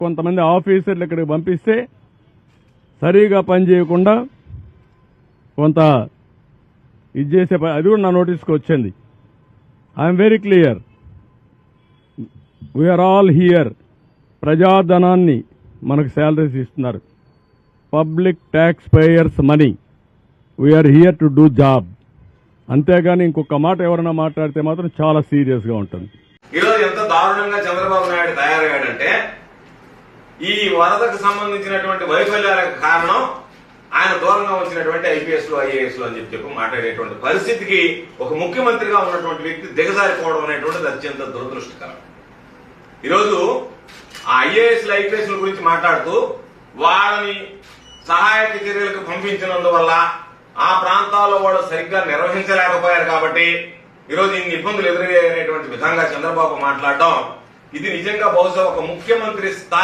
కొంతమంది ఆఫీసర్లు ఇక్కడికి పంపిస్తే సరిగా పనిచేయకుండా కొంత ఇది చేసే అది కూడా నా నోటీస్కి వచ్చింది. I'm very clear, we are all here. ప్రజాధనాన్ని మనకు శాలరీస్ ఇస్తున్నారు, public tax payers money, we are here to do job. అంతేగాని ఇంకొక మాట ఎవరైనా మాట్లాడితే మాత్రం చాలా సీరియస్గా ఉంటుంది. ఈరోజు ఎంత దారుణంగా చంద్రబాబు నాయుడు తయారయ్యాడంటే ఈ వరదకు సంబంధించినటువంటి వైఫల్యాలకు కారణం ఆయన దూరంగా వచ్చినటువంటి ఐపీఎస్లు ఐఏఎస్లు అని చెప్పి మాట్లాడేటువంటి పరిస్థితికి ఒక ముఖ్యమంత్రిగా ఉన్నటువంటి వ్యక్తి దిగజారిపోవడం అనేటువంటిది అత్యంత దురదృష్టకరం. ఈరోజు ఆ ఐఏఎస్లు ఐపీఎస్ల గురించి మాట్లాడుతూ వాళ్ళని సహాయక చర్యలకు పంపించినందువల్ల ఆ ప్రాంతాల్లో వాళ్ళు సరిగ్గా నిర్వహించలేకపోయారు కాబట్టి ఈరోజు ఇన్ని ఇబ్బందులు ఎదురయ్యాయనేటువంటి విధంగా చంద్రబాబు మాట్లాడడం ఇది నిజంగా బహుశా ఒక ముఖ్యమంత్రి స్థాయి